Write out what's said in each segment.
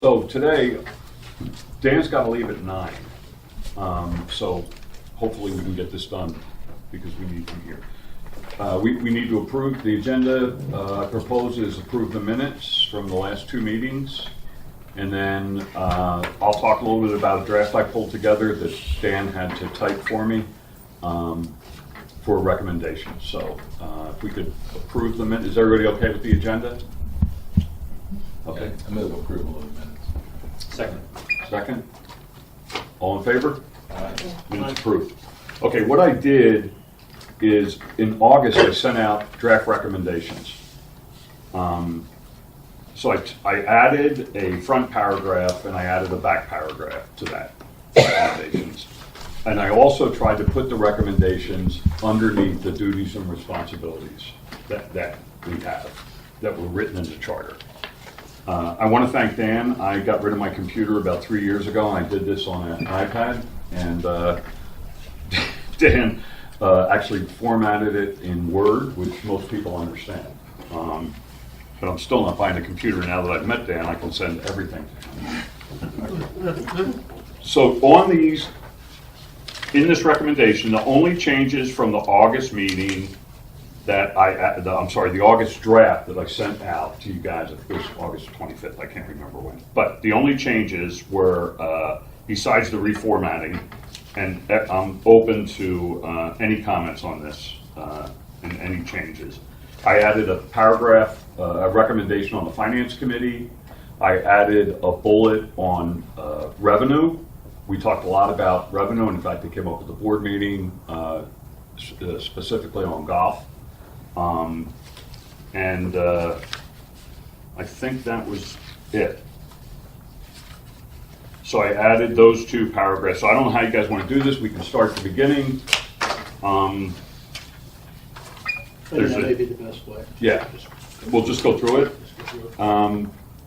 So today, Dan's got to leave at 9. So hopefully we can get this done because we need him here. We need to approve the agenda. I propose is approve the minutes from the last 2 meetings. And then I'll talk a little bit about a draft I pulled together that Dan had to type for me for a recommendation. So if we could approve the minutes. Is everybody okay with the agenda? Okay. I move approval of the minutes. Second. All in favor? Minutes approved. Okay, what I did is in August I sent out draft recommendations. So I added a front paragraph and I added a back paragraph to that recommendations. And I also tried to put the recommendations underneath the duties and responsibilities that we have, that were written in the charter. I want to thank Dan. I got rid of my computer about 3 years ago, and I did this on an iPad. And Dan actually formatted it in Word, which most people understand. But I'm still not buying a computer now that I've met Dan. I can send everything to him. So on these, in this recommendation, the only changes from the August meeting that the August draft that I sent out to you guys, it was August 25th, I can't remember when. But the only changes were, besides the reformatting, and I'm open to any comments on this and any changes. I added a paragraph, a recommendation on the Finance Committee. I added a bullet on revenue. We talked a lot about revenue, and in fact, it came up at the board meeting, specifically on golf. I think that was it. So I added those 2 paragraphs. So I don't know how you guys want to do this. We can start at the beginning. I think that may be the best way. Yeah, we'll just go through it.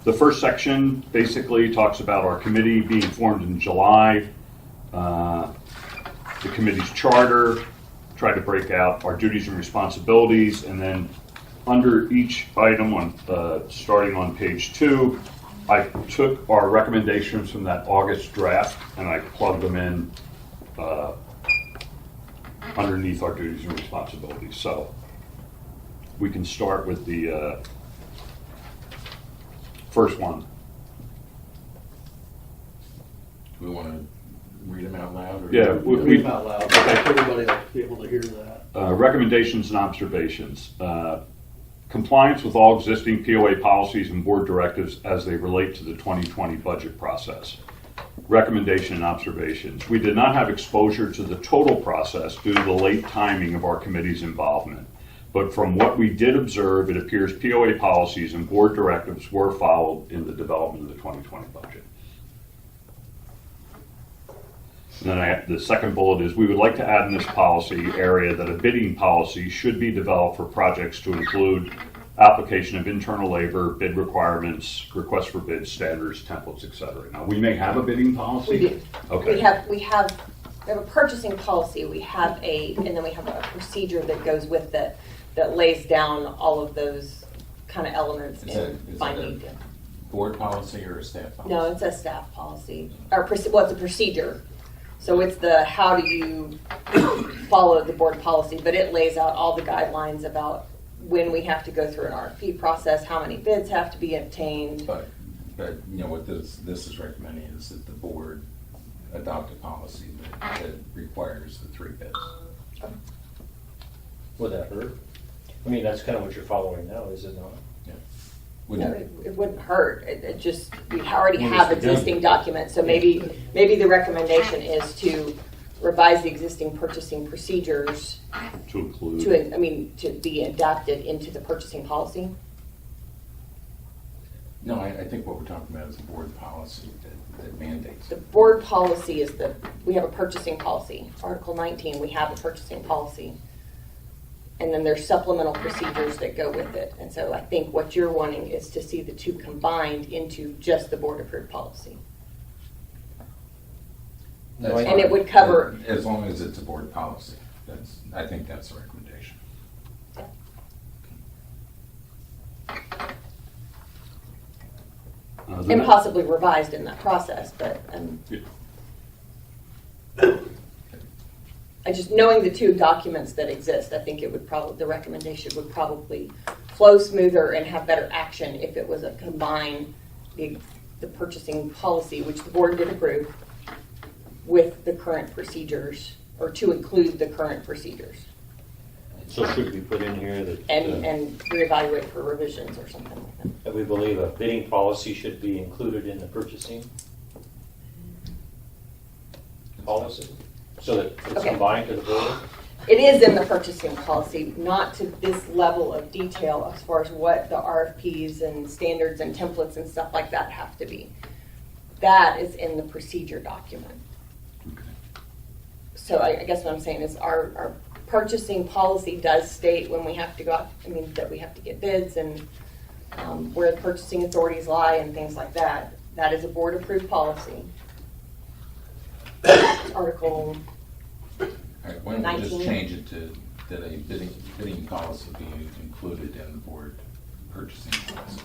The first section basically talks about our committee being formed in July, the committee's charter, try to break out our duties and responsibilities, and then under each item on starting on page 2, I took our recommendations from that August draft and I plugged them in underneath our duties and responsibilities. So we can start with the first one. Do we want to read them out loud? Or Yeah, Read them out loud. Everybody will be able to hear that. Recommendations and observations. Compliance with all existing POA policies and board directives as they relate to the 2020 budget process. Recommendation and observations. We did not have exposure to the total process due to the late timing of our committee's involvement. But from what we did observe, it appears POA policies and board directives were followed in the development of the 2020 budget. And then the second bullet is we would like to add in this policy area that a bidding policy should be developed for projects to include application of internal labor, bid requirements, requests for bids, standards, templates, etc. Now, we may have a bidding policy. We do. Okay. We have a purchasing policy. And then we have a procedure that goes with that lays down all of those kind of elements in binding. Board policy or a staff policy? No, it's a staff policy, it's a procedure. So it's the how do you follow the board policy, but it lays out all the guidelines about when we have to go through an RFP process, how many bids have to be obtained. But you know what this is recommending is that the board adopt a policy that requires the 3 bids. Would that hurt? I mean, that's kind of what you're following now, is it not? Yeah. No, it wouldn't hurt. It just, we already Well, have it's done. existing documents, so maybe the recommendation is to revise the existing purchasing procedures To include. to be adapted into the purchasing policy. No, I think what we're talking about is a board policy that mandates. The board policy is we have a purchasing policy. Article 19, we have a purchasing policy. And then there's supplemental procedures that go with it. And so I think what you're wanting is to see the 2 combined into just the board approved policy. That's And fine. it would cover. As long as it's a board policy. I think that's the recommendation. And possibly revised in that process, but, Yeah. I just, knowing the two documents that exist, I think it would probably, the recommendation would probably flow smoother and have better action if it was a combined, the purchasing policy, which the board did approve, with the current procedures, or to include the current procedures, So should we put in here that, and reevaluate for revisions or something like that? that we believe a bidding policy should be included in the purchasing policy? So that it's Okay. combined to the board? It is in the purchasing policy, not to this level of detail as far as what the RFPs and standards and templates and stuff like that have to be. That is in the procedure document. So I guess what I'm saying is our purchasing policy does state when we have to go out, that we have to get bids and where the purchasing authorities lie and things like that. That is a board-approved policy. Article, All right, why don't we just 19. change it to, that a bidding policy be included in the board purchasing policy?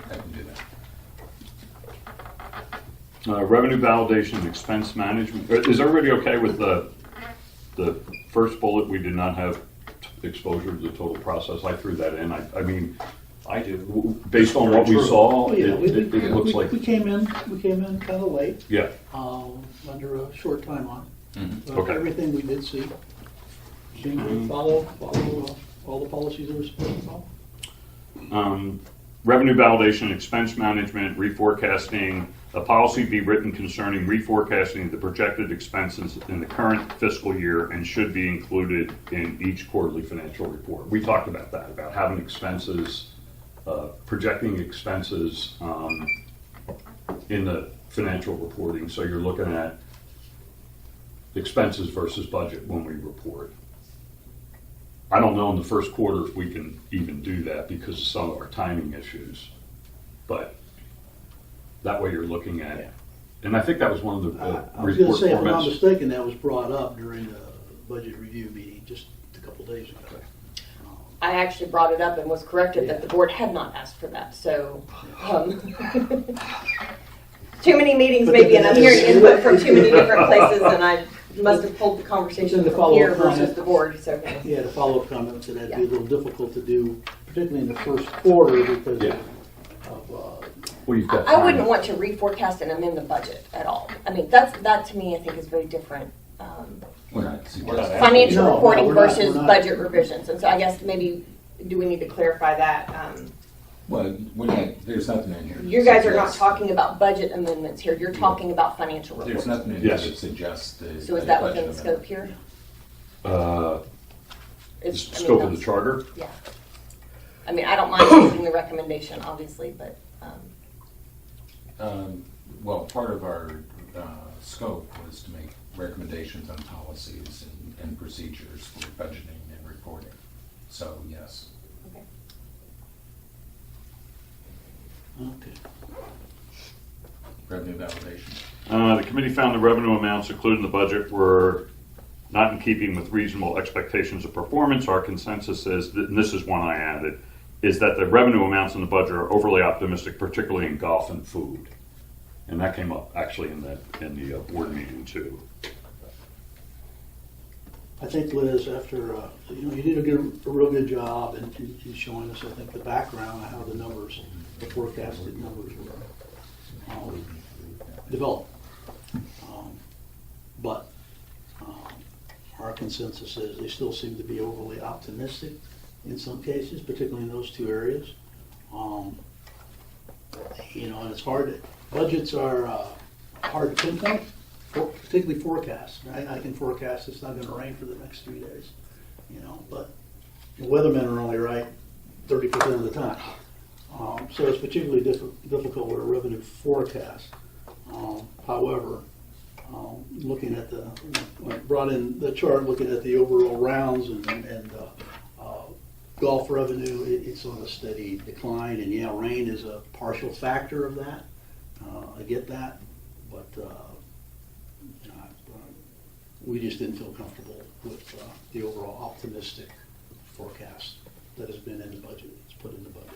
I can do that. Revenue validation and expense management. Is everybody okay with the first bullet? We did not have exposure to the total process. I threw that in. I mean, I do. based on what we saw, Yeah, it looks like, we came in kind of late, yeah. under a short timeline. But Okay. everything we did see seemed to follow all the policies that were supposed to follow. Revenue validation, expense management, reforecasting. A policy be written concerning reforecasting the projected expenses in the current fiscal year and should be included in each quarterly financial report. We talked about that, about having expenses, projecting expenses in the financial reporting. So you're looking at expenses versus budget when we report. I don't know in the first quarter if we can even do that because of some of our timing issues, but that way you're looking at, and I think that was one of the I was going to report say, if I'm not formats. mistaken, that was brought up during the budget review meeting just a couple days ago. I actually brought it up and was corrected that the board had not asked for that, so. Too many meetings maybe, and I'm hearing input from too many different places, and I must have pulled the conversation Then the from here follow-up versus comment. the board, so. Yeah, the follow-up comment said that'd be a little difficult to do, particularly in the first quarter because Yeah. of Well, you've got I wouldn't time. want to reforecast and amend the budget at all. I mean, that to me, I think is very different. We're not We're suggesting. not Financial No, reporting we're not- versus we're not. budget revisions, and so I guess maybe, do we need to clarify that? Well, there's nothing in here. that You guys are not suggests- talking about budget amendments here, you're talking about financial There's reports. nothing in here Yes. that suggests the. So is a that budget within the scope amendment. here? The Is- I mean, scope of the that's- charter? Yeah. I mean, I don't mind changing the recommendation, obviously, but, Well, part of our scope was to make recommendations on policies and procedures for budgeting and reporting. So, yes. okay. okay. Revenue validation. The committee found the revenue amounts included in the budget were not in keeping with reasonable expectations of performance. Our consensus is, and this is one I added, is that the revenue amounts in the budget are overly optimistic, particularly in golf and food. And that came up actually in the board meeting too. I think, Liz, after, you did a real good job in showing us, I think, the background of how the numbers, the forecasted numbers were developed. But our consensus is they still seem to be overly optimistic in some cases, particularly in those two areas. And it's hard, budgets are hard to pinpoint, particularly forecasts. I can forecast it's not going to rain for the next 3 days, but the weathermen are only right 30% of the time. So it's particularly difficult with a revenue forecast. However, looking at when I brought in the chart, looking at the overall rounds and golf revenue, it's on a steady decline, and yeah, rain is a partial factor of that. I get that, but we just didn't feel comfortable with the overall optimistic forecast that has been in the budget. It's put in the budget.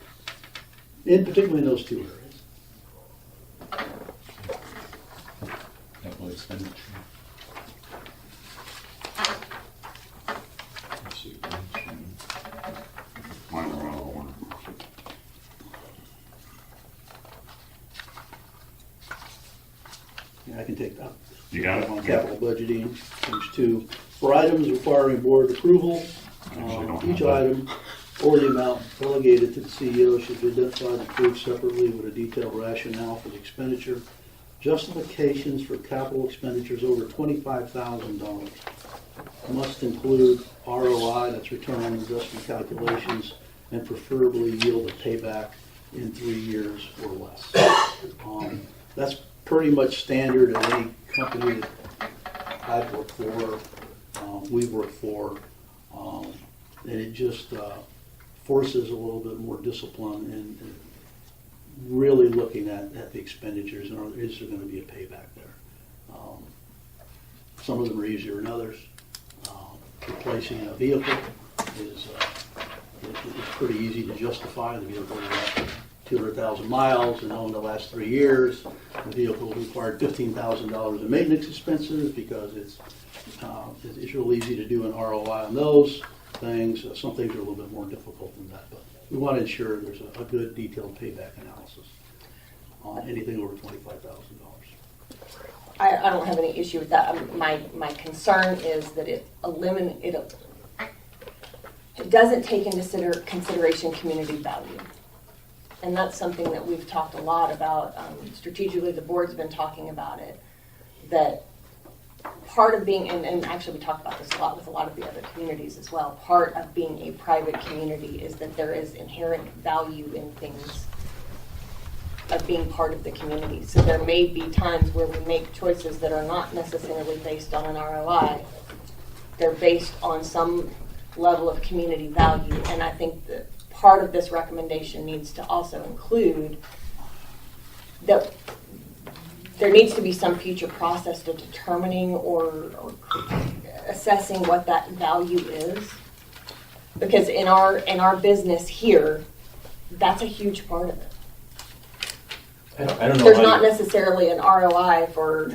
in particularly in those two areas. Capital expenditure. Let's see. Mine are out of order. Yeah, I can take that. You got it? On capital budgeting, page 2. For items requiring board approval, Actually, don't each have that. item or the amount delegated to the CEO should be identified and approved separately with a detailed rationale for the expenditure. Justifications for capital expenditures over $25,000 must include ROI, that's return on investment calculations, and preferably yield a payback in 3 years or less. That's pretty much standard at any company that I've worked for, we've worked for, and it just forces a little bit more discipline and really looking at the expenditures and is there going to be a payback there. Some of them are easier than others. Replacing a vehicle is pretty easy to justify. The vehicle is 200,000 miles and owned the last 3 years. The vehicle required $15,000 in maintenance expenses because it's real easy to do an ROI on those things. Some things are a little bit more difficult than that, but we want to ensure there's a good detailed payback analysis on anything over $25,000. I don't have any issue with that. My concern is that it doesn't take into consideration community value. And that's something that we've talked a lot about. Strategically, the board's been talking about it. That part of being, and actually we talk about this a lot with a lot of the other communities as well, part of being a private community is that there is inherent value in things of being part of the community. So there may be times where we make choices that are not necessarily based on an ROI. They're based on some level of community value. And I think that part of this recommendation needs to also include that there needs to be some future process to determining or assessing what that value is. Because in our business here, that's a huge part of it. I don't know. There's not necessarily an ROI for,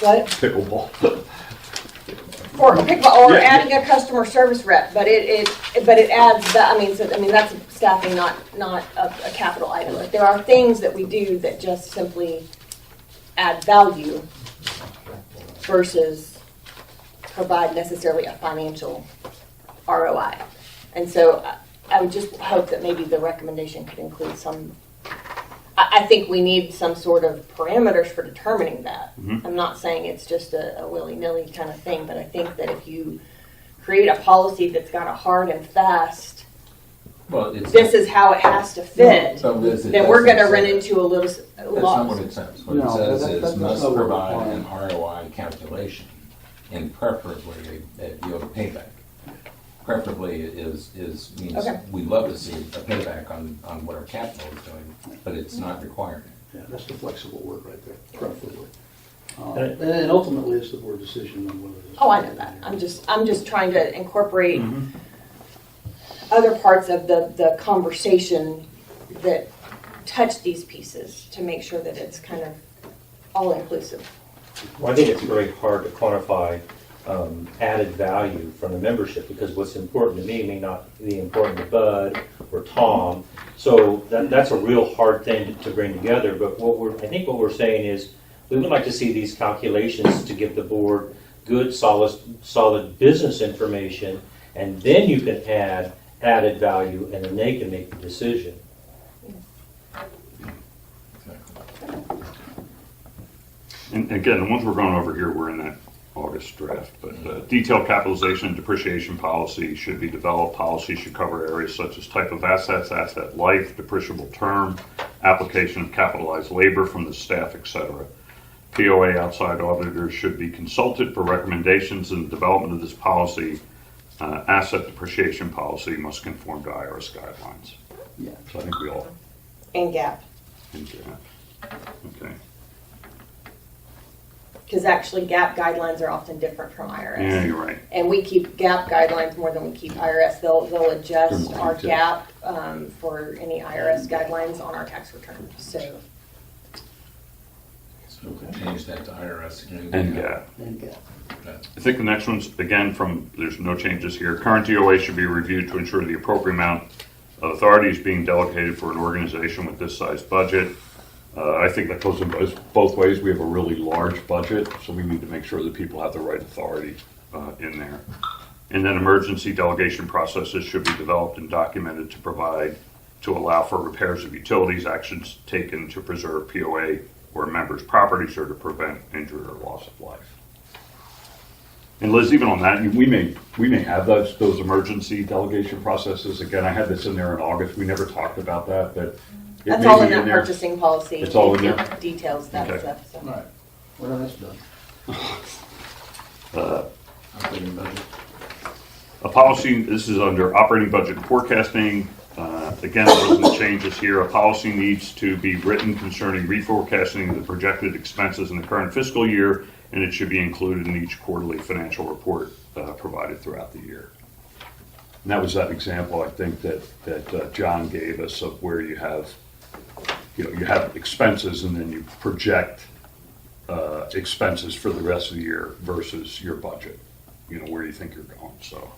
what? Pickleball. For pickball or Yeah. adding a customer service rep, but it adds that. I mean that's staffing, not a capital item. But there are things that we do that just simply add value versus provide necessarily a financial ROI. And so I would just hope that maybe the recommendation could include some. I think we need some sort of parameters for determining that. Mm-hmm. I'm not saying it's just a willy-nilly kind of thing, but I think that if you create a policy that's got a hard and fast, Well, it's. this is how it has to fit, So Liz, it then we're going to doesn't run say- into a little That's not what loss. it says. What it No, says that's is must not what we're provide an requiring. ROI calculation and preferably a yield payback. Preferably means Okay. we'd love to see a payback on what our capital is doing, but it's not required. Yeah, that's the flexible word right there, preferably. And- And ultimately, it's the board decision on whether this. Oh, I know that. I'm just trying to incorporate other parts of the conversation that touch these pieces to make sure that it's kind of all inclusive. Well, I think it's very hard to quantify added value from the membership because what's important to me may not be important to Bud or Tom. So that's a real hard thing to bring together. But I think what we're saying is we would like to see these calculations to give the board good, solid business information, and then you can add added value, and then they can make the decision. And again, the ones we're going over here were in that August draft, but detailed capitalization and depreciation policy should be developed. Policy should cover areas such as type of assets, asset life, depreciable term, application of capitalized labor from the staff, etc. POA outside auditors should be consulted for recommendations in the development of this policy. Asset depreciation policy must conform to IRS guidelines. Yeah. So I think we all. And gap. Okay. because actually GAP guidelines are often different from IRS. Yeah, you're right. And we keep GAP guidelines more than we keep IRS. They'll adjust Good our point, too. GAP for any IRS guidelines on our tax return. So So change that to IRS. And yeah. And gap. I think the next one's, again, there's no changes here. Current DOA should be reviewed to ensure the appropriate amount of authority is being delegated for an organization with this size budget. I think that goes in both ways. We have a really large budget, so we need to make sure that people have the right authority in there. And then emergency delegation processes should be developed and documented to allow for repairs of utilities, actions taken to preserve POA or members' properties or to prevent injury or loss of life. And Liz, even on that, we may have those emergency delegation processes. Again, I had this in there in August. We never talked about that, but it that's may all be in that there. purchasing policy. It's all in It there? details that Okay. stuff. So. All right, well, that's done. Operating budget. A policy, this is under operating budget and forecasting. Again, there wasn't changes here. A policy needs to be written concerning reforecasting the projected expenses in the current fiscal year, and it should be included in each quarterly financial report provided throughout the year. And that was that example, I think, that John gave us of where you have expenses and then you project expenses for the rest of the year versus your budget, where you think you're going, so.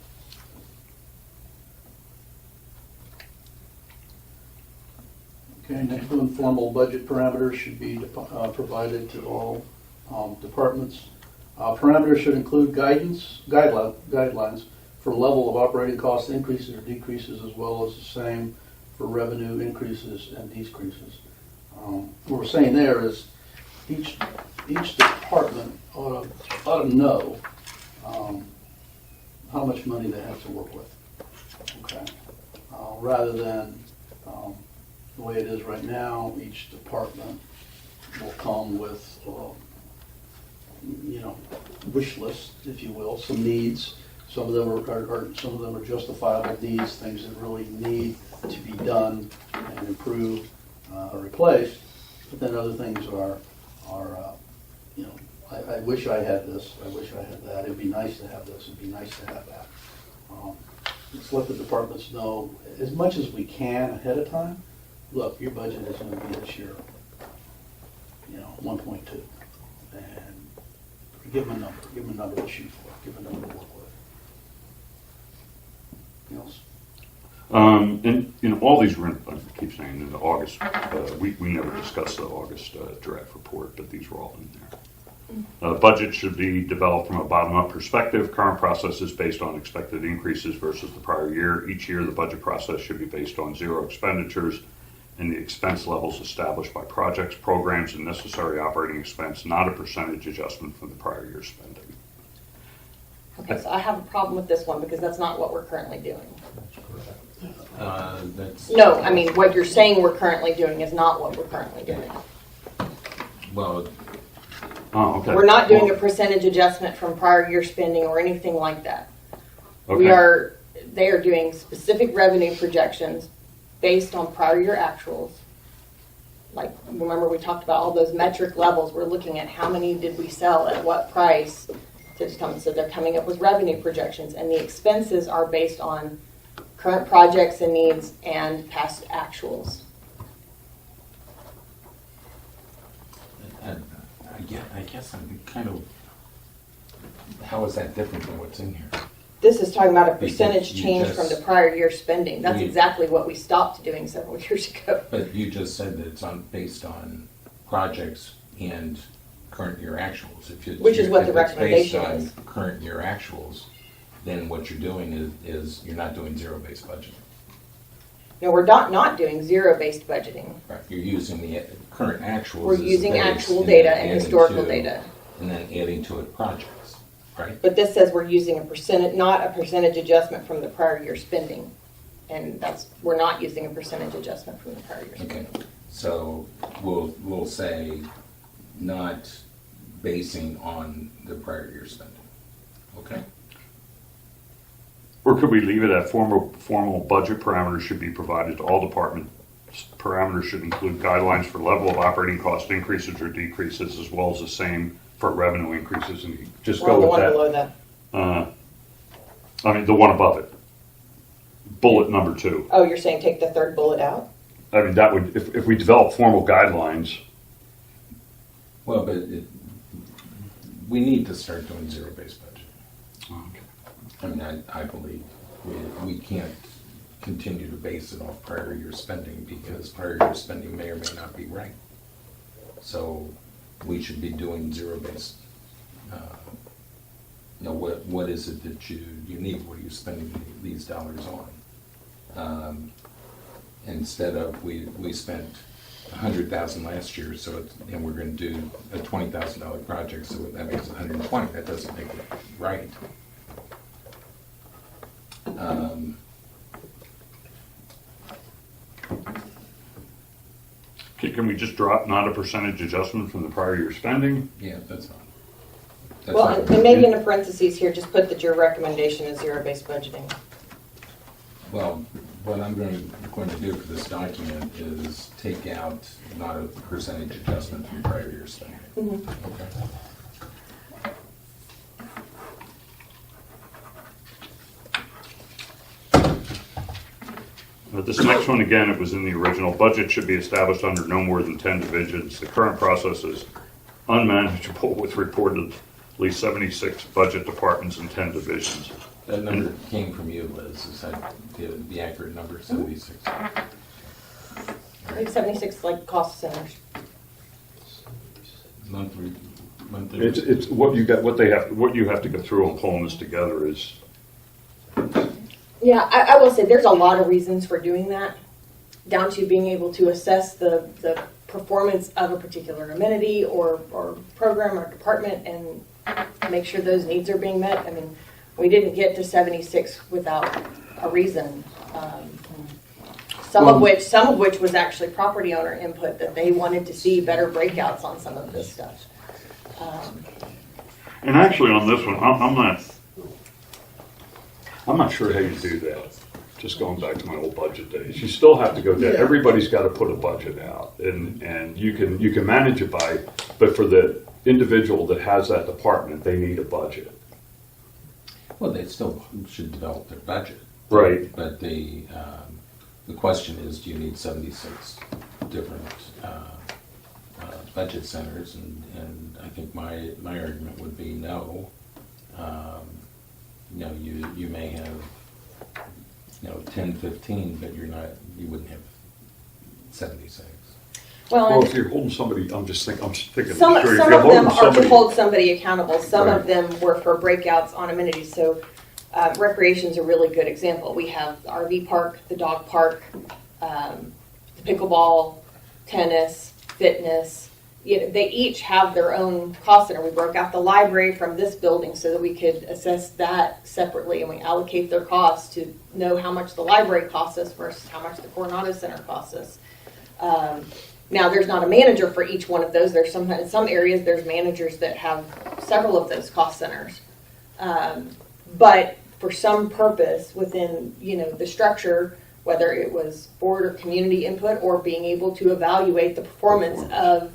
Okay, next one, formal budget parameters should be provided to all departments. Parameters should include guidelines for level of operating cost increases or decreases, as well as the same for revenue increases and decreases. What we're saying there is each department ought to know how much money they have to work with. Okay, rather than the way it is right now, each department will come with, wish list, if you will, some needs. Some of them are justifiable needs, things that really need to be done and improved or replaced. But then other things are I wish I had this, I wish I had that. It'd be nice to have this, it'd be nice to have that. Just let the departments know as much as we can ahead of time. Look, your budget is going to be this year, 1.2, and give them a number to shoot for, give them a number to work with. Anything else? And all these were, I keep saying, in the August, we never discussed the August draft report, but these were all in there. Budget should be developed from a bottom-up perspective. Current process is based on expected increases versus the prior year. Each year, the budget process should be based on zero expenditures and the expense levels established by projects, programs, and necessary operating expense, not a percentage adjustment from the prior year's spending. Okay, so I have a problem with this one because that's not what we're currently doing. That's, No, I mean, what you're saying we're currently doing is not what we're currently doing. well, Oh, okay. We're not doing a percentage adjustment from prior year spending or anything like that. Okay. They are doing specific revenue projections based on prior year actuals. Like, remember we talked about all those metric levels. We're looking at how many did we sell at what price. So they're coming up with revenue projections, and the expenses are based on current projects and needs and past actuals. I guess I'm kind of, how is that different than what's in here? This is talking about a Because percentage you change just- from the prior year spending. That's We- exactly what we stopped doing several years ago. But you just said that it's based on projects and current year actuals. Which is what the if it's based recommendation on is. current year actuals, then what you're doing is you're not doing zero-based budgeting. No, we're not doing zero-based budgeting. Right, you're using the current actuals. We're as the using base actual and data then and adding historical to- data. And then adding to it projects, right? But this says we're using a percentage, not a percentage adjustment from the prior year spending. And we're not using a percentage adjustment from the prior year Okay, spending. so we'll say not basing on the prior year spending, okay? Or could we leave it at formal budget parameters should be provided to all departments? Parameters should include guidelines for level of operating cost increases or decreases, as well as the same for revenue increases and you just Or go the with one that. below that. I mean, the one above it. Bullet number 2. Oh, you're saying take the third bullet out? I mean, that would, if we develop formal guidelines, Well, but we need to start doing zero-based budgeting. I mean, I believe we can't continue to base it off prior year spending because prior year spending may or may not be right. So we should be doing zero-based, what is it that you need? What are you spending these dollars on? Instead of, we spent $100,000 last year, and we're going to do a $20,000 project, so that makes it 120. That doesn't make it right. can we just drop not a percentage adjustment from the prior year spending? Yeah, that's fine. Well, and maybe in the parentheses here, just put that your recommendation is zero-based budgeting. Well, what I'm going to do for this document is take out not a percentage adjustment from prior year spending. Okay. This next one, again, it was in the original. Budget should be established under no more than 10 divisions. The current process is unmanageable with reportedly 76 budget departments and 10 divisions. That number came from you, Liz. Is that the accurate number, 76? I think 76 like cost centers. Monthly. It's what you got. What you have to go through and pulling this together is. Yeah, I will say there's a lot of reasons for doing that, down to being able to assess the performance of a particular amenity or program or department and make sure those needs are being met. I mean, we didn't get to 76 without a reason. Some of which was actually property owner input that they wanted to see better breakouts on some of this stuff. And actually, on this one, I'm not sure how you do that. Just going back to my old budget days, you still have to go down. Yeah. Everybody's got to put a budget out, and you can manage it by. But for the individual that has that department, they need a budget. Well, they still should develop their budget. Right. But the question is, do you need 76 different budget centers? And I think my argument would be no. You may have 10, 15, but you wouldn't have 76. Well, if you're holding somebody, I'm thinking. Some sure, if of you're holding them are to somebody- hold somebody accountable. Some Right. of them were for breakouts on amenities. So recreation's a really good example. We have the RV park, the dog park, the pickleball, tennis, fitness. They each have their own cost center. We broke out the library from this building so that we could assess that separately, and we allocate their costs to know how much the library costs us versus how much the Coronado Center costs us. Now, there's not a manager for each one of those. There's in some areas there's managers that have several of those cost centers, but for some purpose within the structure, whether it was board or community input or being able to evaluate the performance of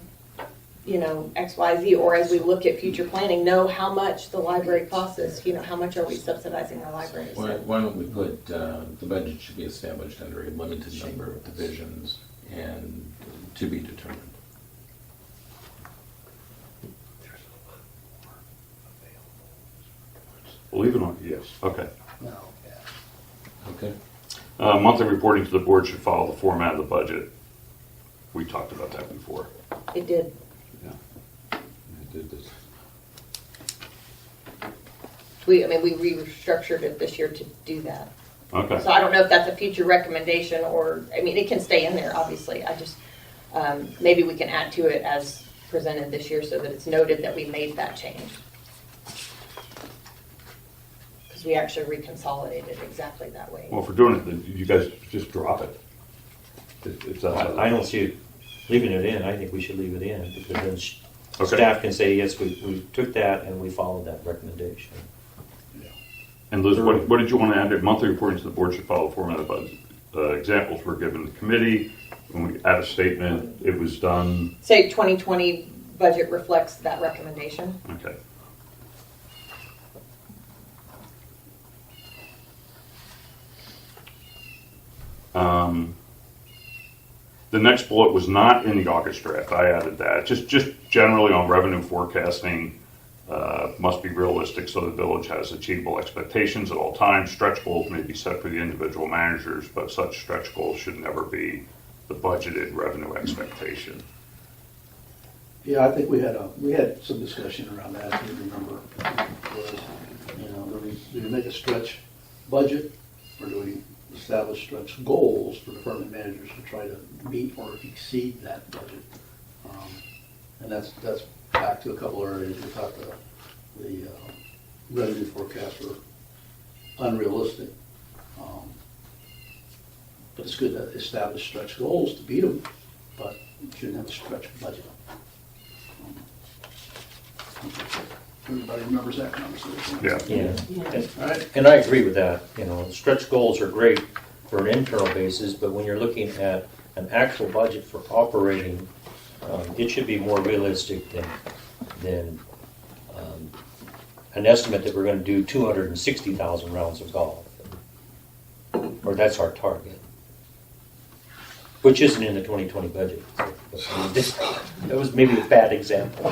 XYZ, or as we look at future planning, know how much the library costs us. How much are we subsidizing our libraries? Why don't we put the budget should be established under a limited number of divisions and to be determined. Believe it or not, yes. Okay. No, yeah. Okay. Monthly reporting to the board should follow the format of the budget. We talked about that before. It did. Yeah. It did this. We restructured it this year to do that. Okay. So I don't know if that's a future recommendation or, it can stay in there, obviously. I just, maybe we can add to it as presented this year so that it's noted that we made that change. Because we actually reconsolidated exactly that way. Well, if we're doing it, then you guys just drop it. If that's I don't see it leaving it in. I think we should leave it in because then Okay. staff can say, yes, we took that and we followed that recommendation. And Liz, what did you want to add? Monthly reporting to the board should follow the format of the budget. Examples were given to the committee. When we add a statement, it was done. Say 2020 budget reflects that recommendation. Okay. The next bullet was not in the August draft. I added that. Just generally on revenue forecasting, must be realistic so the village has achievable expectations at all times. Stretch goals may be set for the individual managers, but such stretch goals should never be the budgeted revenue expectation. Yeah, I think we had some discussion around that, if you remember. Was, you know, do we make a stretch budget, or do we establish stretch goals for department managers to try to meet or exceed that budget? And that's back to a couple areas. We thought the revenue forecasts were unrealistic. But it's good to establish stretch goals to beat them, but you shouldn't have a stretch budget. Everybody remembers that conversation? Yeah. Yeah. All right. And I agree with that. You know, stretch goals are great for an internal basis, but when you're looking at an actual budget for operating, it should be more realistic than an estimate that we're going to do 260,000 rounds of golf, or that's our target, which isn't in the 2020 budget. That was maybe a bad example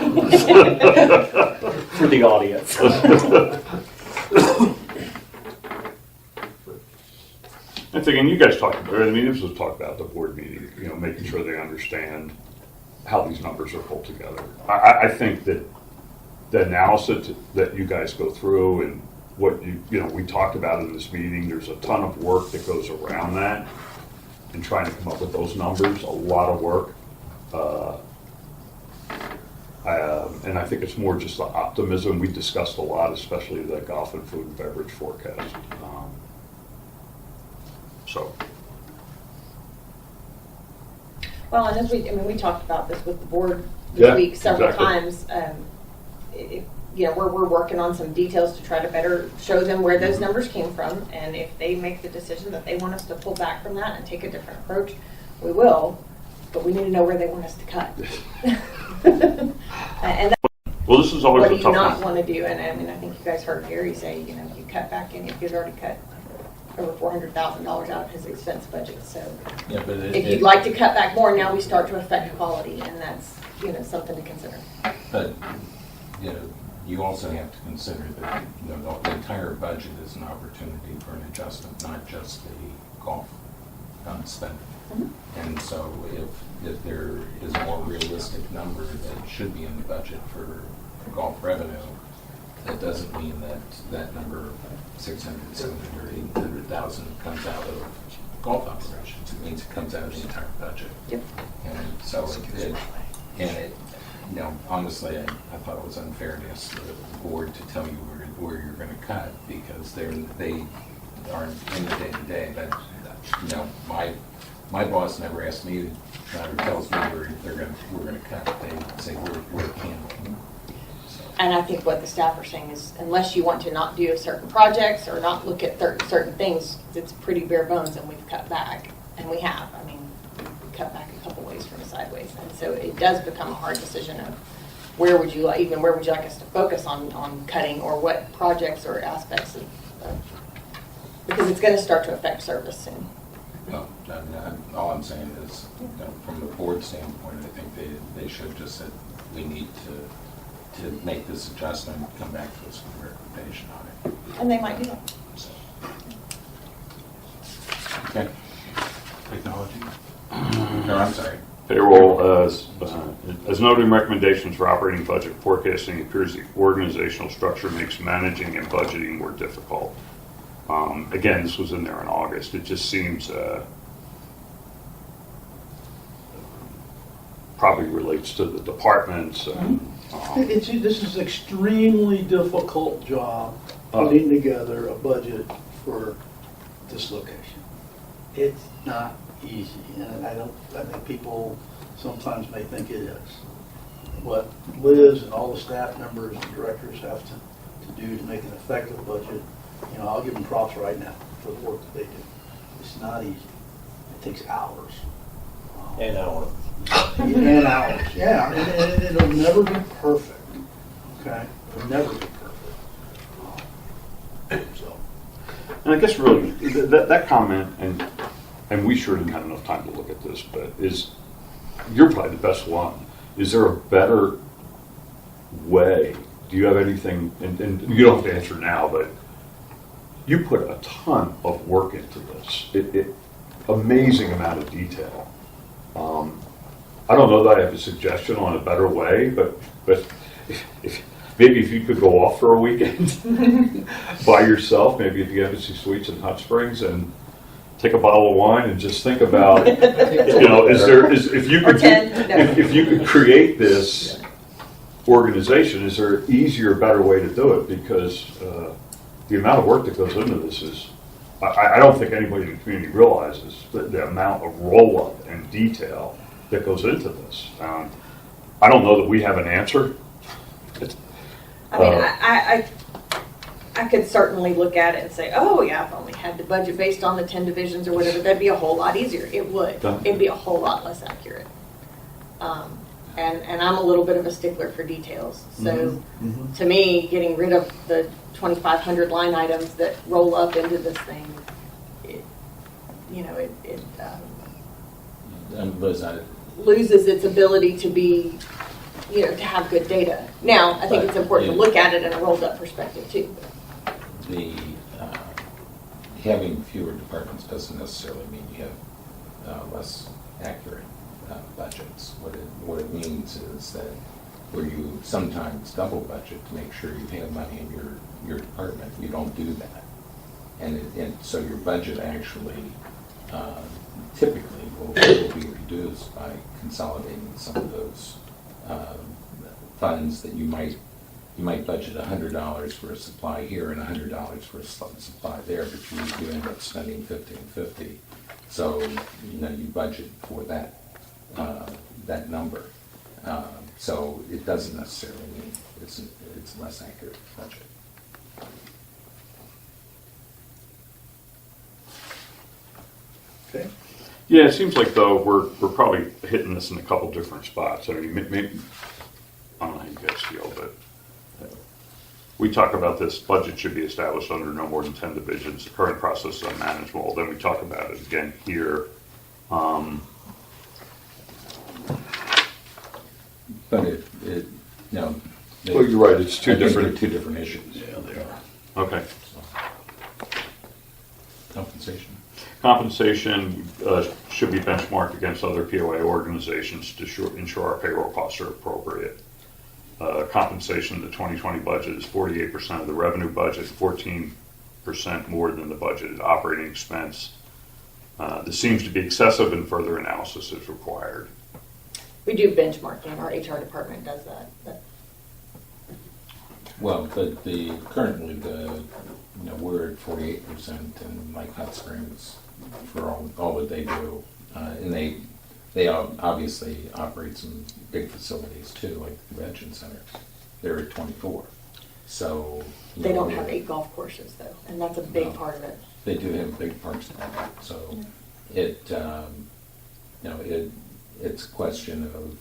for the audience. I think, and you guys talked about it, I mean, this was talked about at the board meeting, you know, making sure they understand how these numbers are pulled together. I think that the analysis that you guys go through and what you know, we talked about in this meeting, there's a ton of work that goes around that and trying to come up with those numbers, a lot of work. And I think it's more just the optimism. We discussed a lot, especially the golf and food and beverage forecast. So. Well, and we talked about this with the board this week several times. You know, we're working on some details to try to better show them where those numbers came from, and if they make the decision that they want us to pull back from that and take a different approach, we will. But we need to know where they want us to cut. And Well, this is always what a do you tough not one. want to do? And I mean, I think you guys heard Gary say, you know, you cut back in, he's already cut over $400,000 out of his expense budget. So Yeah, but if you'd like to cut back more, now we start to affect quality, and that's, you know, something to consider. But, you know, you also have to consider that, you know, the entire budget is an opportunity for an adjustment, not just the golf spending. Mm-hmm. And so if there is a more realistic number that should be in the budget for golf revenue, that doesn't mean that that number of 600, 700, or 800,000 comes out of golf operations. It means it comes out of the entire budget. Yep. And so you know, honestly, I thought it was unfair to ask the board to tell you where you're going to cut, because they aren't in the day-to-day. But, you know, my boss never asked me, never tells me where we're going to cut. They say where can we. So. And I think what the staff are saying is, unless you want to not do certain projects or not look at certain things, it's pretty bare bones, and we've cut back, and we have. I mean, we cut back a couple ways from sideways, and so it does become a hard decision of where would you like us to focus on cutting, or what projects or aspects of because it's going to start to affect service soon. No, all I'm saying is, you know, from the board standpoint, I think they should just say we need to make this adjustment and come back to us with a recommendation on it. And they might do that. So. Okay. Technology. No, I'm sorry. Payroll, as noted in recommendations for operating budget forecasting, appears the organizational structure makes managing and budgeting more difficult. Again, this was in there in August. It just seems probably relates to the departments. This is an extremely difficult job, putting together a budget for this location. It's not easy, and I think people sometimes may think it is. What Liz and all the staff members and directors have to do to make an effective budget, you know, I'll give them props right now for the work that they do. It's not easy. It takes hours. An hour. and hours, yeah, and it'll never be perfect, okay? It'll never be perfect. So, And I guess really, that comment, and we sure didn't have enough time to look at this, but you're probably the best one. Is there a better way? Do you have anything, and you don't have to answer now, but you put a ton of work into this. Amazing amount of detail. I don't know that I have a suggestion on a better way, but maybe if you could go off for a weekend by yourself, maybe at the Embassy Suites in Hot Springs, and take a bottle of wine and just think about, if you could create this organization, is there an easier, better way to do it? Because the amount of work that goes into this is, I don't think anybody in the community realizes the amount of roll-up and detail that goes into this. I don't know that we have an answer. I mean, I could certainly look at it and say, oh yeah, if I only had the budget based on the 10 divisions or whatever, that'd be a whole lot easier. It would. It'd be a whole lot less accurate. And I'm a little bit of a stickler for details. So to me, getting rid of the 2,500 line items that roll up into this thing, And Liz, loses its ability to be, to have good data. Now, I think But it's important to it- look at it in a rolled up perspective too. the having fewer departments doesn't necessarily mean you have less accurate budgets. What it means is that where you sometimes double budget to make sure you have money in your department, you don't do that, and so your budget actually typically will be reduced by consolidating some of those funds that you might budget $100 for a supply here and $100 for a supply there, but you end up spending 50/50. So you budget for that number. So it doesn't necessarily mean it's less accurate budget. okay. Yeah, it seems like though we're probably hitting this in a couple different spots. I mean, maybe, I don't know how you guys feel, but we talk about this budget should be established under no more than 10 divisions. The current process is unmanageable. Then we talk about it again here. But no. Well, you're right. It's two I think different. they're two different issues. Yeah, they are. Okay. Compensation. Compensation should be benchmarked against other POA organizations to ensure our payroll costs are appropriate. Compensation in the 2020 budget is 48% of the revenue budget, 14% more than the budgeted operating expense. This seems to be excessive and further analysis is required. We do benchmarking. Our HR department does that. Well, but currently we're at 48% in like Hot Springs for all that they do, and they obviously operate some big facilities too, like the convention center. They're at 24. So They don't have 8 golf courses though, and that's a big No. part of it. They do have big parks department. So it's a question of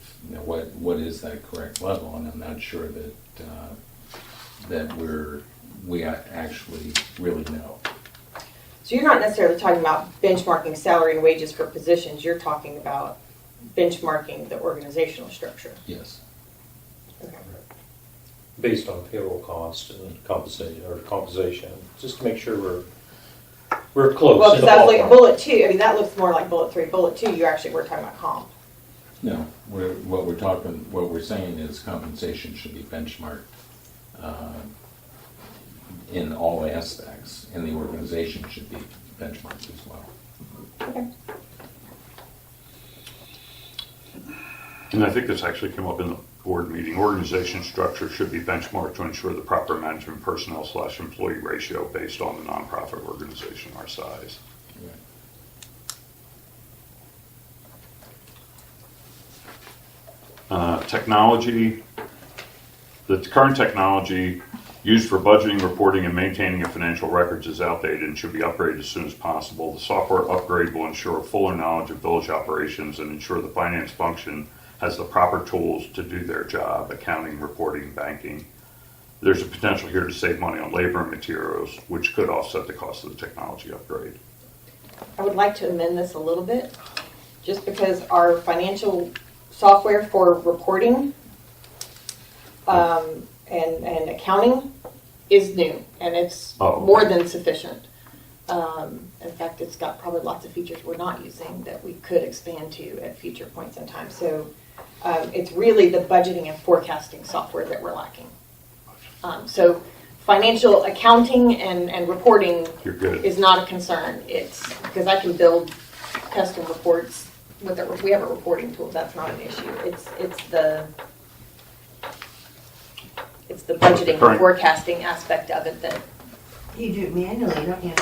what is that correct level, and I'm not sure that we actually really know. So you're not necessarily talking about benchmarking salary and wages for positions. You're talking about benchmarking the organizational structure. Yes. Okay. Based on payroll cost and compensation, just to make sure we're close. Well, in because the that's like ballpark. bullet 2. I mean, that looks more like bullet 3. Bullet 2, you actually were talking about comp. No, what we're saying is compensation should be benchmarked in all aspects, and the organization should be benchmarked as well. Okay. And I think this actually came up in the board meeting. Organization structure should be benchmarked to ensure the proper management personnel/employee ratio based on the nonprofit organization our size. Technology, the current technology used for budgeting, reporting, and maintaining of financial records is outdated and should be upgraded as soon as possible. The software upgrade will ensure a fuller knowledge of village operations and ensure the finance function has the proper tools to do their job, accounting, reporting, banking. There's a potential here to save money on labor and materials, which could offset the cost of the technology upgrade. I would like to amend this a little bit, just because our financial software for reporting and accounting is new, and it's Oh, okay. more than sufficient. In fact, it's got probably lots of features we're not using that we could expand to at future points in time. So it's really the budgeting and forecasting software that we're lacking. So financial accounting and reporting You're good. is not a concern. It's because I can build custom reports with it. We have a reporting tool. That's not an issue. It's the budgeting and Current- forecasting aspect of it that You do it manually, don't you?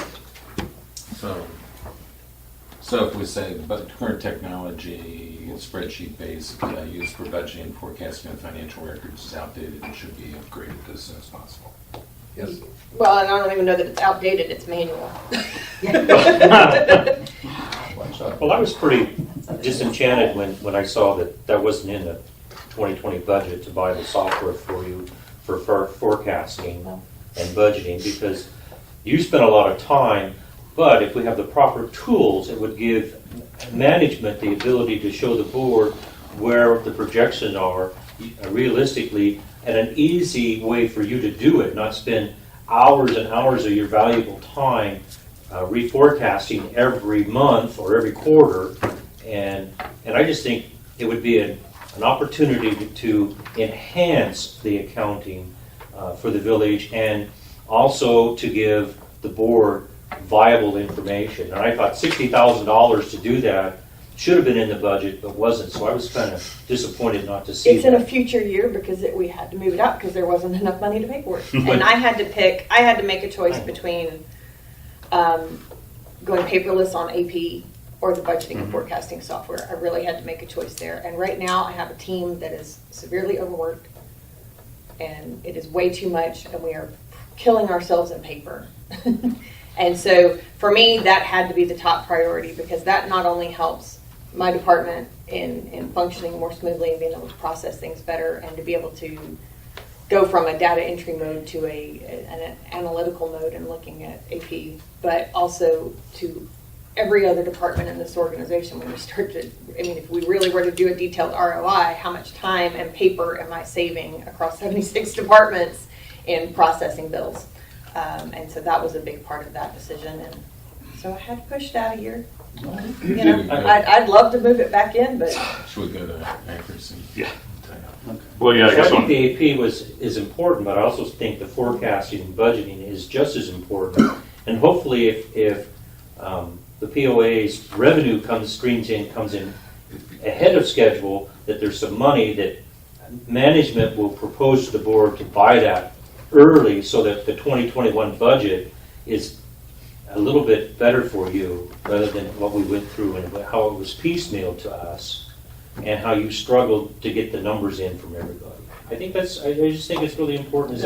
So if we say, but current technology, spreadsheet based, used for budgeting and forecasting of financial records is outdated and should be upgraded as soon as possible. Yes. well, and I don't even know that it's outdated. It's manual. Well, I was pretty disenchanted when I saw that wasn't in the 2020 budget to buy the software for you for forecasting and budgeting, because you spent a lot of time, but if we have the proper tools, it would give management the ability to show the board where the projections are realistically, and an easy way for you to do it, not spend hours and hours of your valuable time reforecasting every month or every quarter. And I just think it would be an opportunity to enhance the accounting for the village, and also to give the board viable information. And I thought $60,000 to do that should have been in the budget, but wasn't. So I was kind of disappointed not to see It's in a that. future year because we had to move it up because there wasn't enough money to pay for it. And I had to make a choice between going paperless on AP or the budgeting and forecasting software. I really had to make a choice there. And right now I have a team that is severely overworked, and it is way too much, and we are killing ourselves in paper. And so for me, that had to be the top priority, because that not only helps my department in functioning more smoothly and being able to process things better, and to be able to go from a data entry mode to an analytical mode and looking at AP, but also to every other department in this organization. When we start to, if we really were to do a detailed ROI, how much time and paper am I saving across 76 departments in processing bills? And so that was a big part of that decision, and so I had to push that a year. You know, I'd love to move it back in, but Should we go to accuracy? Yeah. Well, yeah, I So I guess think on, the AP is important, but I also think the forecasting and budgeting is just as important. And hopefully, if the POA's revenue comes in ahead of schedule, that there's some money that management will propose to the board to buy that early, so that the 2021 budget is a little bit better for you, rather than what we went through and how it was piecemealed to us, and how you struggled to get the numbers in from everybody. I just think it's really important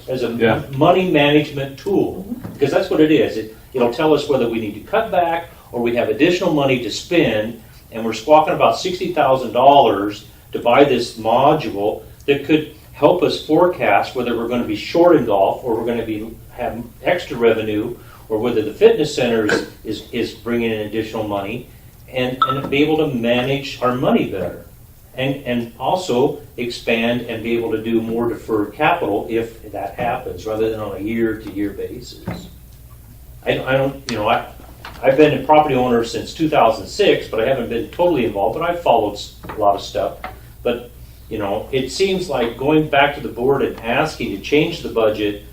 as a Yeah. money management tool, because that's what it is. It'll tell us whether we need to cut back or we have additional money to spend, and we're squawking about $60,000 to buy this module that could help us forecast whether we're going to be short in golf, or we're going to have extra revenue, or whether the fitness center is bringing in additional money, and be able to manage our money better, and also expand and be able to do more deferred capital if that happens, rather than on a year-to-year basis. I've been a property owner since 2006, but I haven't been totally involved, but I've followed a lot of stuff. But it seems like going back to the board and asking to change the budget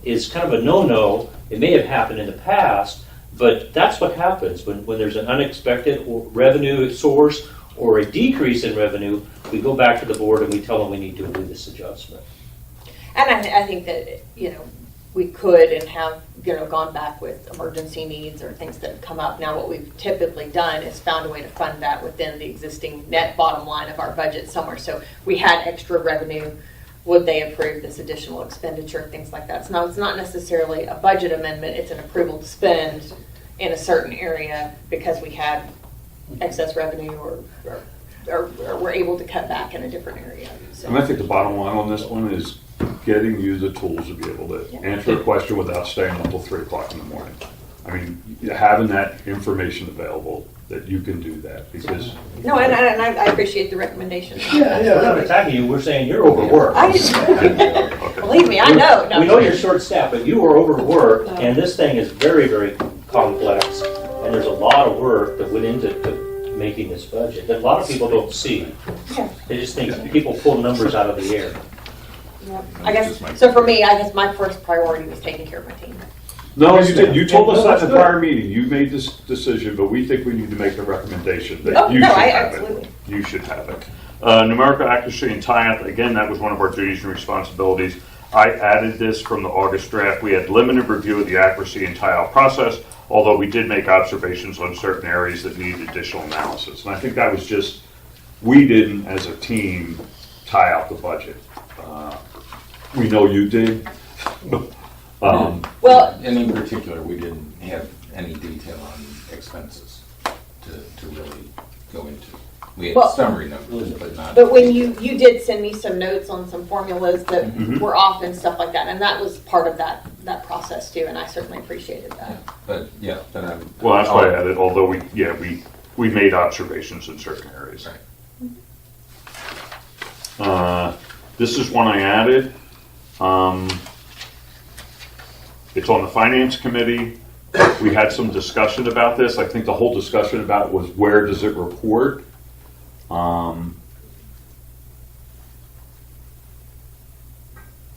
is kind of a no-no. It may have happened in the past, but that's what happens when there's an unexpected revenue source or a decrease in revenue. We go back to the board and we tell them we need to do this adjustment. and I think that we could and have gone back with emergency needs or things that have come up. Now what we've typically done is found a way to fund that within the existing net bottom line of our budget somewhere. So we had extra revenue would they approve this additional expenditure, things like that. So it's not necessarily a budget amendment, it's an approval to spend in a certain area because we had excess revenue or we're able to cut back in a different area. So. And I think the bottom line on this one is getting you the tools to be able to answer a question without staying up till 3 o'clock in the morning. I mean, having that information available that you can do that because. No, and I appreciate the recommendation. Yeah, We're not attacking you, we're saying you're overworked. Believe me, I know. No. We know you're short-staffed, but you are overworked, and this thing is very, very complex, and there's a lot of work that went into making this budget that a lot of people don't see. Yeah. They just think people pull numbers out of the air. Yep. I guess, so for me, I guess my first priority was taking care of my team. No, you did. You told us that in the good. prior meeting. You made this decision, but we think we need to make a recommendation that Oh, you no, should I have absolutely. it. You should have it. Numerical accuracy and tie-up, again, that was one of our duties and responsibilities. I added this from the August draft. We had limited review of the accuracy and tie-out process, although we did make observations on certain areas that needed additional analysis. And I think that was just, we didn't, as a team, tie out the budget. We know you did. Well, And in particular, we didn't have any detail on expenses to really go into. We had Well- summary numbers, but not. but when you did send me some notes on some formulas that were off and stuff like that, and that was part of that process too, and I certainly appreciated that. But yeah, but I'm. Well, that's why I added, although we made observations in certain areas. Right. This is one I added. It's on the finance committee. We had some discussion about this. I think the whole discussion about it was where does it report? I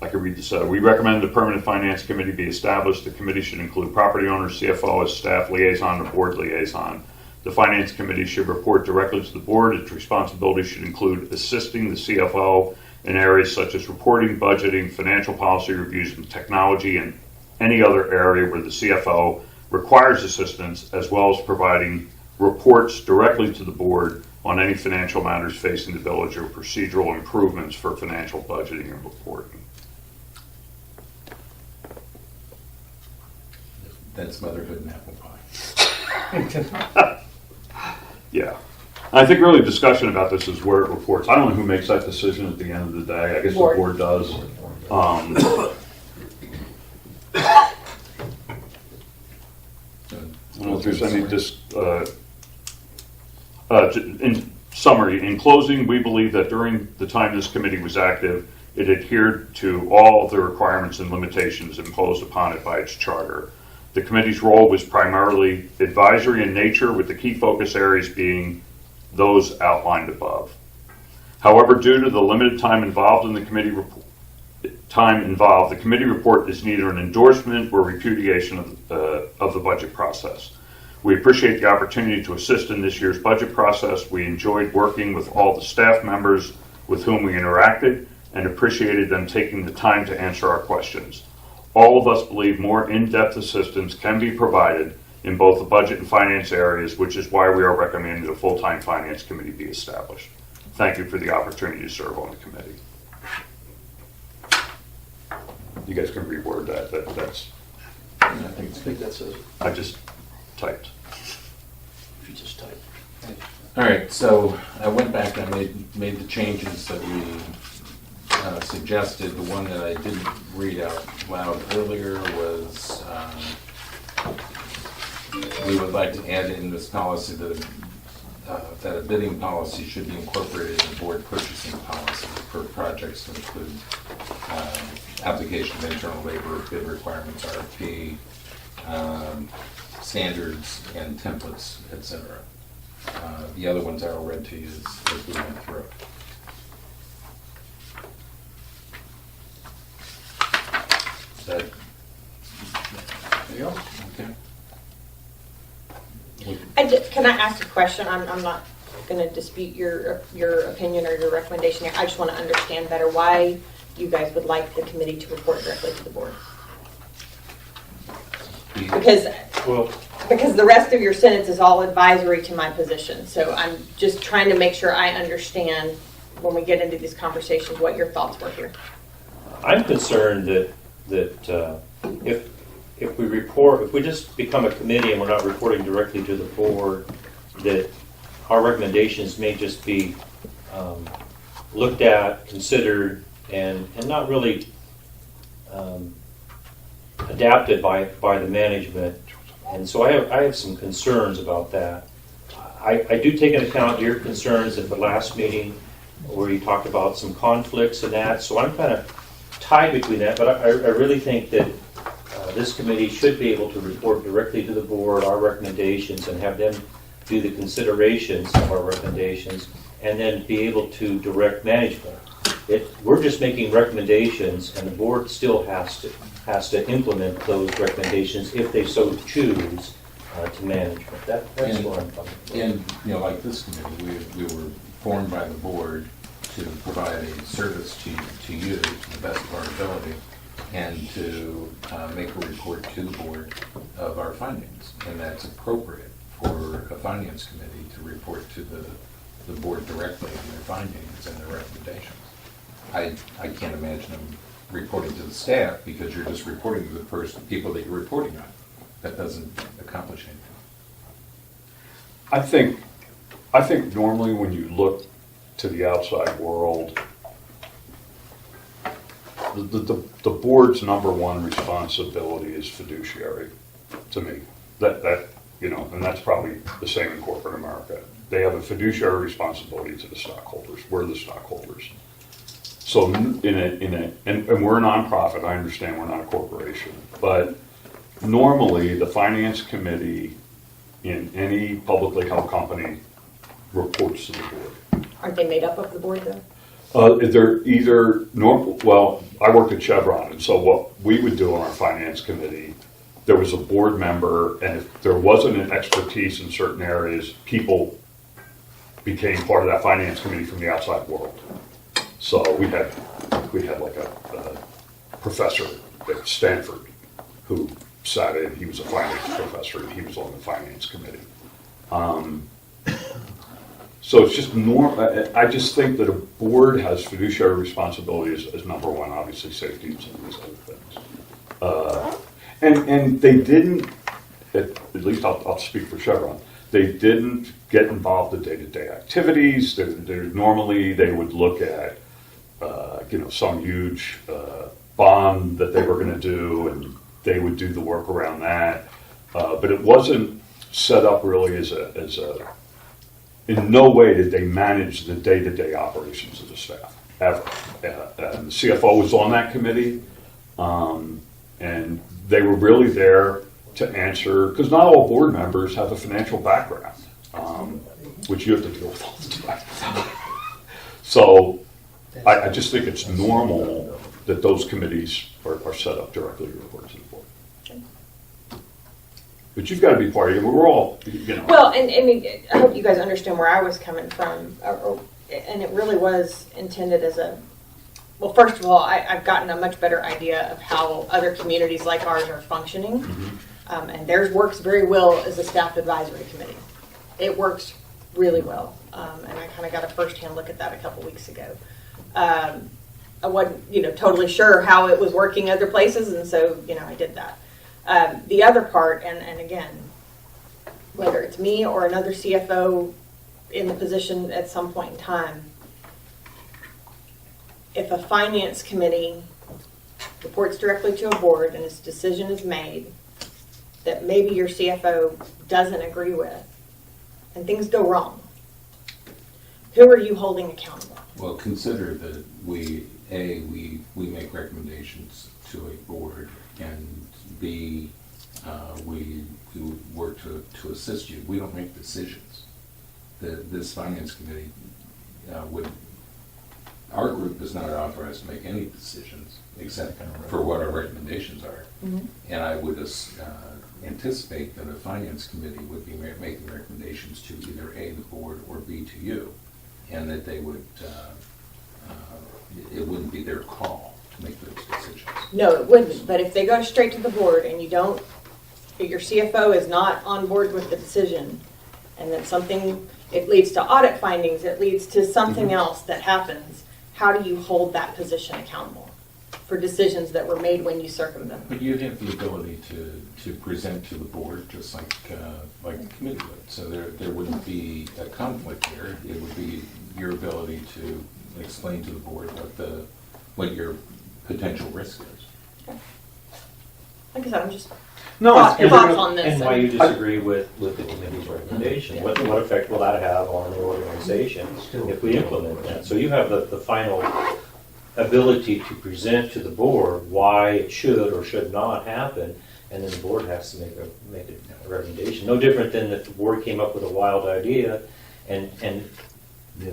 can read this. We recommend the permanent finance committee be established. The committee should include property owners, CFO as staff liaison, or board liaison. The finance committee should report directly to the board. Its responsibilities should include assisting the CFO in areas such as reporting, budgeting, financial policy reviews, and technology, and any other area where the CFO requires assistance, as well as providing reports directly to the board on any financial matters facing the village or procedural improvements for financial budgeting and reporting. That's motherhood and apple pie. Yeah. I think really discussion about this is where it reports. I don't know who makes that decision at the end of the day. I guess Board. the board does. I don't know if there's any in summary, in closing, we believe that during the time this committee was active, it adhered to all of the requirements and limitations imposed upon it by its charter. The committee's role was primarily advisory in nature, with the key focus areas being those outlined above. However, due to the limited time involved in the committee report, the committee report is neither an endorsement or repudiation of the budget process. We appreciate the opportunity to assist in this year's budget process. We enjoyed working with all the staff members with whom we interacted and appreciated them taking the time to answer our questions. All of us believe more in-depth assistance can be provided in both the budget and finance areas, which is why we are recommending a full-time finance committee be established. Thank you for the opportunity to serve on the committee. You guys can reword that. That's I think it's I good. think that says, I just typed. if you just type. All right, so I went back and I made the changes that we suggested. The one that I didn't read out loud earlier was we would like to add in this policy that a bidding policy should be incorporated in the board purchasing policy for projects to include application of internal labor, bid requirements, RFP, standards and templates, etc. The other ones I'll read to you as we went through. That, there you go. Okay. Can I ask a question? I'm not going to dispute your opinion or your recommendation here. I just want to understand better why you guys would like the committee to report directly to the board. Because the rest of your sentence is all advisory to my position. So I'm just trying to make sure I understand when we get into these conversations what your thoughts were here. I'm concerned that if we just become a committee and we're not reporting directly to the board, that our recommendations may just be looked at, considered, and not really adapted by the management. And so I have some concerns about that. I do take into account your concerns at the last meeting where you talked about some conflicts and that, so I'm kind of tied between that, but I really think that this committee should be able to report directly to the board our recommendations and have them do the considerations of our recommendations and then be able to direct management. We're just making recommendations and the board still has to implement those recommendations if they so choose to management. That's where I'm coming from. And, like this committee, we were formed by the board to provide a service to you to the best of our ability and to make a report to the board of our findings. And that's appropriate for a finance committee to report to the board directly on their findings and their recommendations. I can't imagine them reporting to the staff because you're just reporting to the people that you're reporting on. That doesn't accomplish anything. I think normally when you look to the outside world, the board's number one responsibility is fiduciary to me. That and that's probably the same in corporate America. They have a fiduciary responsibility to the stockholders. We're the stockholders. So and we're a nonprofit. I understand we're not a corporation, but normally the finance committee in any publicly held company reports to the board. Aren't they made up of the board though? They're either well, I worked at Chevron, and so what we would do on our finance committee, there was a board member, and if there wasn't an expertise in certain areas, people became part of that finance committee from the outside world. So we had like a professor at Stanford who sat in. He was a finance professor, and he was on the finance committee. So it's just I just think that a board has fiduciary responsibilities as number one, obviously safety and some of these other things. And they didn't, at least I'll speak for Chevron, they didn't get involved in day-to-day activities. Normally they would look at some huge bond that they were going to do, and they would do the work around that. But it wasn't set up really as a in no way did they manage the day-to-day operations of the staff, ever. And the CFO was on that committee, and they were really there to answer, because not all board members have a financial background, which you have to deal with all the time. So I just think it's normal that those committees are set up directly to report to the board. But you've got to be part of it. We're all, Well, and I hope you guys understand where I was coming from. And it really was intended as well, first of all, I've gotten a much better idea of how other communities like ours are functioning. Mm-hmm. And theirs works very well as a staff advisory committee. It works really well. And I kind of got a firsthand look at that a couple weeks ago. I wasn't, totally sure how it was working other places, and so, I did that. The other part, and again, whether it's me or another CFO in the position at some point in time, if a finance committee reports directly to a board and its decision is made that maybe your CFO doesn't agree with, and things go wrong, who are you holding accountable? Well, consider that we make recommendations to a board, and B, we work to assist you. We don't make decisions. This finance committee our group is not authorized to make any decisions except for what our recommendations are. Mm-hmm. And I would anticipate that a finance committee would be making recommendations to either A, the board, or B, to you, and that they would, it wouldn't be their call to make those decisions. No, it wouldn't. But if they go straight to the board and your CFO is not on board with the decision, and then it leads to audit findings, it leads to something else that happens, how do you hold that position accountable for decisions that were made when you circumvent. But you have the ability to present to the board just like the committee would. So there wouldn't be a conflict there. It would be your ability to explain to the board what your potential risk is. Like I said, I'm just No, thoughts on this. And why you disagree with the committee's recommendation? What effect will that have on the organization if we implement that? So you have the final ability to present to the board why it should or should not happen, and then the board has to make a recommendation. No different than if the board came up with a wild idea and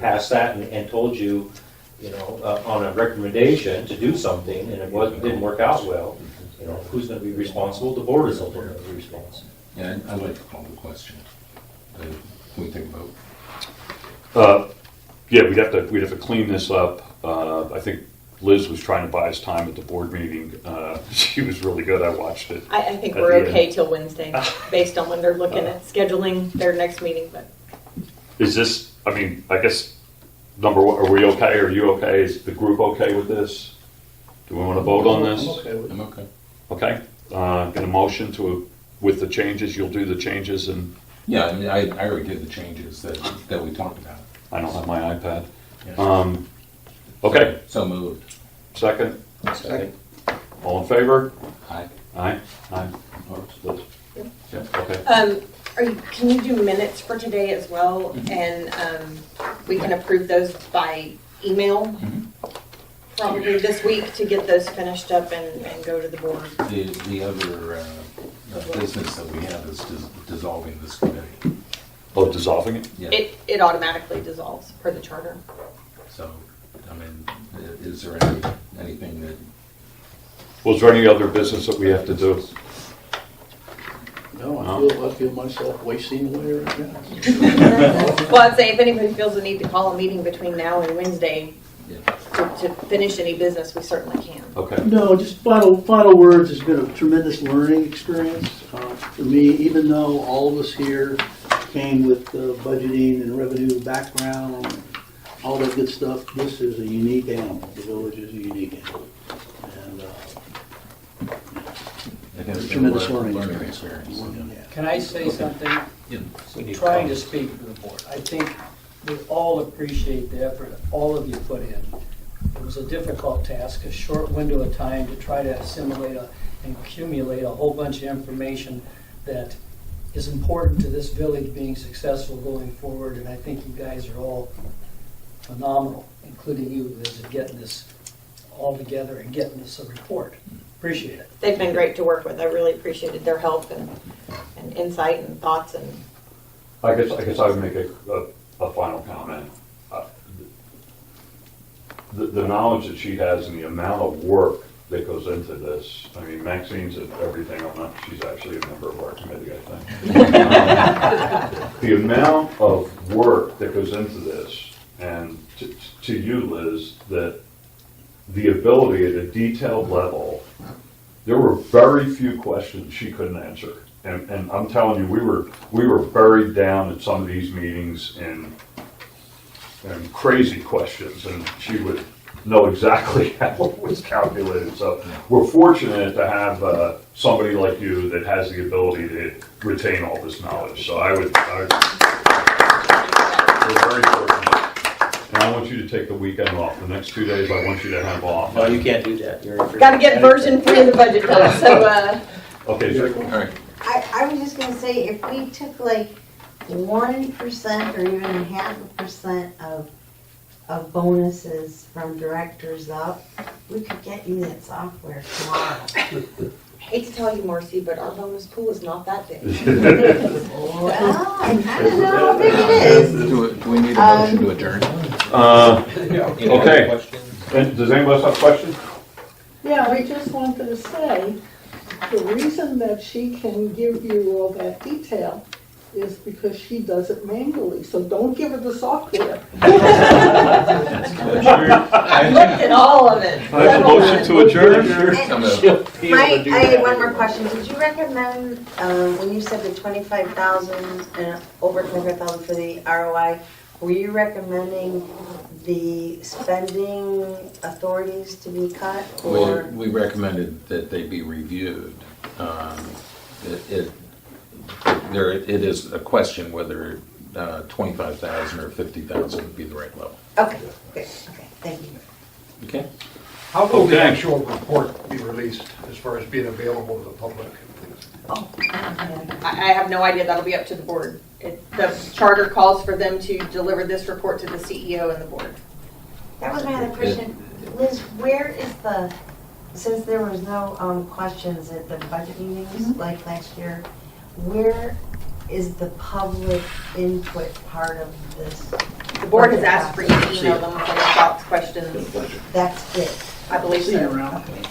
passed that and told you, on a recommendation to do something, and it didn't work out well. Who's going to be responsible? The board is ultimately going to be responsible. Yeah, I'd like to call the question. Can we take a vote? Yeah, we'd have to clean this up. I think Liz was trying to buy us time at the board meeting. She was really good. I watched it. I think At we're the okay end. till Wednesday, based on when they're looking at scheduling their next meeting, but. Is this, I guess, number one, are we okay? Are you okay? Is the group okay with this? Do we want to vote on this? I'm okay with it. I'm okay. Okay. Get a motion with the changes, you'll do the changes, and Yeah, I already did the changes that we talked about. I don't have my iPad. Yeah. Okay, So moved. second. Second. All in favor? Aye. Aye. Aye. Liz? Yeah. Okay. Can you do minutes for today as well? And we can approve those by email probably this week to get those finished up and go to the board. The other business that we have is dissolving this committee. Oh, dissolving it? Yeah. It automatically dissolves per the charter. So, is there anything that? Was there any other business that we have to do? No, I feel myself wasting away right now. Well, I'd say if anybody feels the need to call a meeting between now and Wednesday Yeah. to finish any business, we certainly can. Okay. No, just final words. It's been a tremendous learning experience for me, even though all of us here came with budgeting and revenue background, and all that good stuff. This is a unique animal. The village is a unique animal. And It has been tremendous a learning experience. yeah. Can I say something? Yeah. Trying to speak for the board. I think we all appreciate the effort all of you put in. It was a difficult task, a short window of time to try to assimilate and accumulate a whole bunch of information that is important to this village being successful going forward. And I think you guys are all phenomenal, including you, Liz, in getting this all together and getting us a report. Appreciate it. They've been great to work with. I really appreciated their help and insight and thoughts and. I guess I would make a final comment. The knowledge that she has and the amount of work that goes into this. Maxine's at everything. She's actually a member of our committee, I think. The amount of work that goes into this, and to you, Liz, that the ability at a detailed level, there were very few questions she couldn't answer. And I'm telling you, we were buried down at some of these meetings in crazy questions, and she would know exactly how it was calculated. So we're fortunate to have somebody like you that has the ability to retain all this knowledge. So we're very fortunate. And I want you to take the weekend off. The next 2 days I want you to have off. No, you can't do that. Got to get version 3 of the budget done, so. Okay, so All right. I was just gonna say, if we took like 1% or even 0.5% of bonuses from directors up, we could get you that software tomorrow. Hate to tell you, Marcy, but our bonus pool is not that big. Well, I kinda know how big it is. Do we need a motion to adjourn? okay. And does anybody else have questions? Yeah, I just wanted to say, the reason that she can give you all that detail is because she does it manually, so don't give her the software. I looked at all of it. I have a motion to adjourn. I had one more question. Did you recommend, when you said the 25,000 and over 25,000 for the ROI, were you recommending the spending authorities to be cut, or? We recommended that they be reviewed. It is a question whether 25,000 or 50,000 would be the right level. Okay, good, okay, thank you. Okay? How will the Okay. actual report be released as far as being available to the public? Oh, okay. I have no idea, that'll be up to the board. The charter calls for them to deliver this report to the CEO and the board. That was my other question. Liz, where is the, since there was no questions at the budget meetings like last year, where is the public input part of this? The board has asked for you to email them with any thoughts, questions. That's it. I believe See you so. around. Okay.